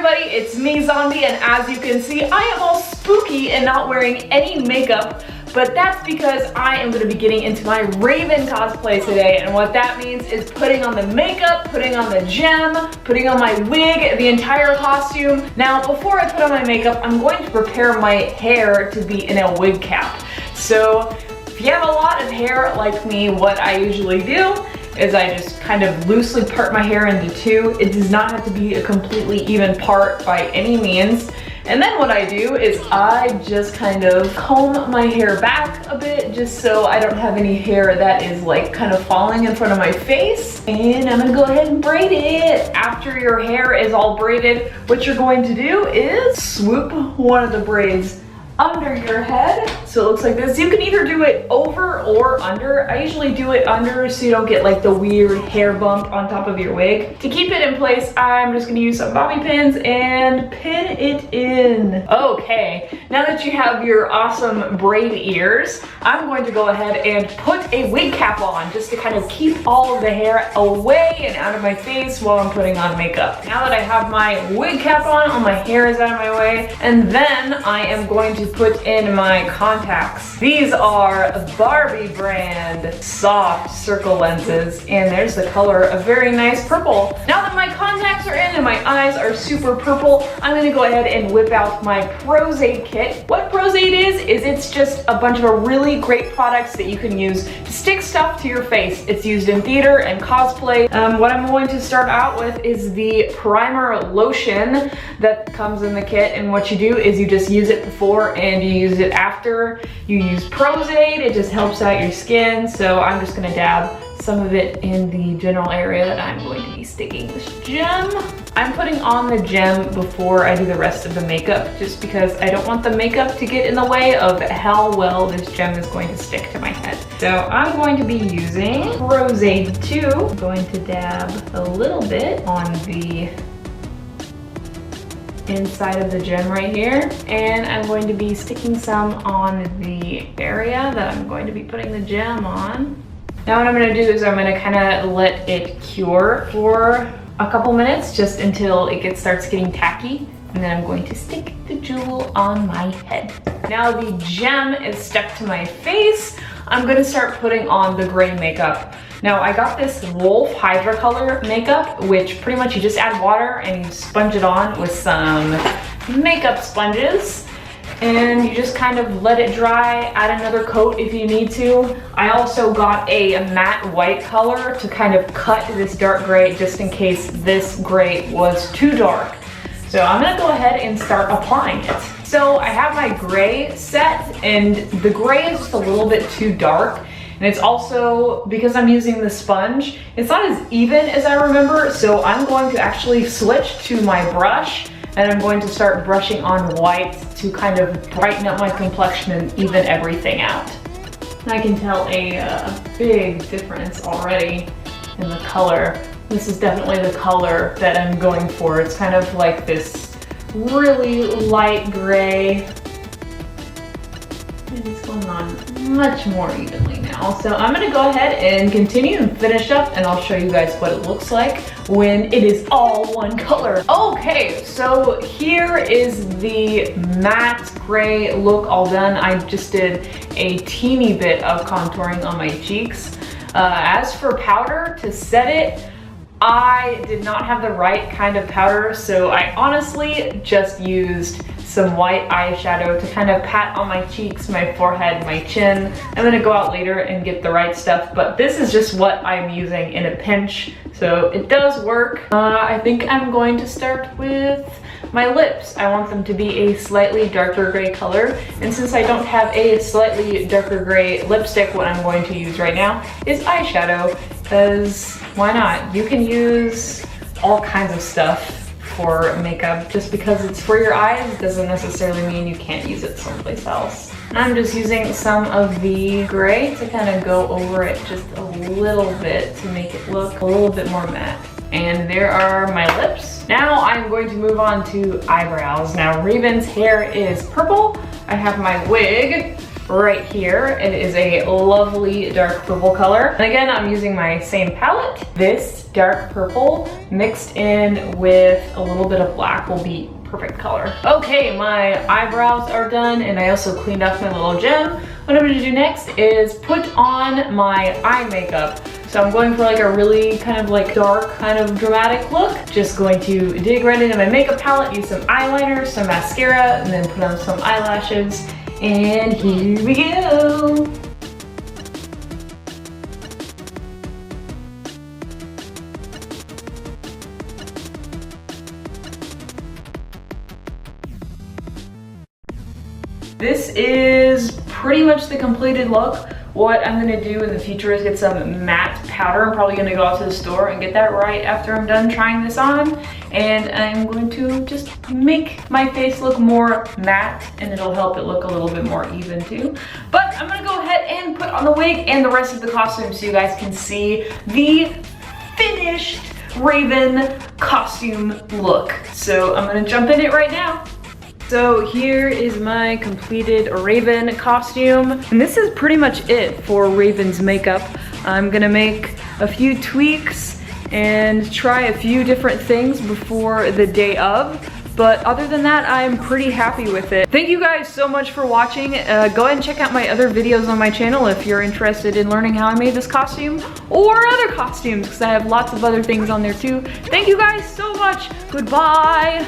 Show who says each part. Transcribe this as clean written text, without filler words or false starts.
Speaker 1: everybody, it's me, Zombie, and as you can see, I am all spooky and not wearing any makeup, but that's because I am going to be getting into my Raven cosplay today, and what that means is putting on the makeup, putting on the gem, putting on my wig, the entire costume. Now, before I put on my makeup, I'm going to prepare my hair to be in a wig cap. So, if you have a lot of hair like me, what I usually do is I just kind of loosely part my hair into two. It does not have to be a completely even part by any means. And then what I do is I just kind of comb my hair back a bit just so I don't have any hair that is like kind of falling in front of my face. And I'm gonna go ahead and braid it. After your hair is all braided, what you're going to do is swoop one of the braids under your head. So it looks like this. You can either do it over or under. I usually do it under so you don't get like the weird hair bump on top of your wig. To keep it in place, I'm just gonna use some bobby pins and pin it in. Okay, now that you have your awesome braid ears, I'm going to go ahead and put a wig cap on just to kind of keep all of the hair away and out of my face while I'm putting on makeup. Now that I have my wig cap on, all my hair is out of my way, and then I am going to put in my contacts. These are Barbie brand soft circle lenses, and there's the color, a very nice purple. Now that my contacts are in and my eyes are super purple, I'm gonna go ahead and whip out my Prozade kit. What Prozade is it's just a bunch of really great products that you can use to stick stuff to your face. It's used in theater and cosplay. What I'm going to start out with is the primer lotion that comes in the kit, and what you do is you just use it before and you use it after. You use Prozade, it just helps out your skin, so I'm just gonna dab some of it in the general area that I'm going to be sticking this gem. I'm putting on the gem before I do the rest of the makeup just because I don't want the makeup to get in the way of how well this gem is going to stick to my head. So I'm going to be using Prozade 2. I'm going to dab a little bit on the inside of the gem right here, and I'm going to be sticking some on the area that I'm going to be putting the gem on. Now what I'm going to do is I'm going to kind of let it cure for a couple minutes just until it starts getting tacky, and then I'm going to stick the jewel on my head. Now the gem is stuck to my face, I'm going to start putting on the gray makeup. Now I got this Wolf Hydra Color makeup, which pretty much you just add water and you sponge it on with some makeup sponges. And you just kind of let it dry, add another coat if you need to. I also got a matte white color to kind of cut this dark gray just in case this gray was too dark. So I'm gonna go ahead and start applying it. So I have my gray set, and the gray is just a little bit too dark. And it's also, because I'm using the sponge, it's not as even as I remember, so I'm going to actually switch to my brush, and I'm going to start brushing on white to kind of brighten up my complexion and even everything out. I can tell a big difference already in the color. This is definitely the color that I'm going for. It's kind of like this really light gray. And it's going on much more evenly now. So I'm gonna go ahead and continue and finish up, and I'll show you guys what it looks like when it is all one color. Okay, so here is the matte gray look all done. I just did a teeny bit of contouring on my cheeks. As for powder to set it, I did not have the right kind of powder, so I honestly just used some white eyeshadow to kind of pat on my cheeks, my forehead, my chin. I'm gonna go out later and get the right stuff, but this is just what I'm using in a pinch, so it does work. I think I'm going to start with my lips. I want them to be a slightly darker gray color, and since I don't have a slightly darker gray lipstick, what I'm going to use right now is eyeshadow, because why not? You can use all kinds of stuff for makeup. Just because it's for your eyes doesn't necessarily mean you can't use it someplace else. I'm just using some of the gray to kind of go over it just a little bit to make it look a little bit more matte. And there are my lips. Now I'm going to move on to eyebrows. Now Raven's hair is purple. I have my wig right here. It is a lovely dark purple color. And again, I'm using my same palette. This dark purple mixed in with a little bit of black will be perfect color. Okay, my eyebrows are done and I also cleaned off my little gem. What I'm gonna do next is put on my eye makeup. So I'm going for like a really kind of like dark, kind of dramatic look. Just going to dig right into my makeup palette, use some eyeliner, some mascara, and then put on some eyelashes. And here we go. This is pretty much the completed look. What I'm gonna do in the future is get some matte powder. I'm probably gonna go out to the store and get that right after I'm done trying this on. And I'm going to just make my face look more matte and it'll help it look a little bit more even too. But I'm gonna go ahead and put on the wig and the rest of the costume so you guys can see the finished Raven costume look. So I'm gonna jump in it right now. So here is my completed Raven costume. And this is pretty much it for Raven's makeup. I'm gonna make a few tweaks and try a few different things before the day of. But other than that, I'm pretty happy with it. Thank you guys so much for watching. Go ahead and check out my other videos on my channel if you're interested in learning how I made this costume or other costumes, because I have lots of other things on there too. Thank you guys so much. Goodbye.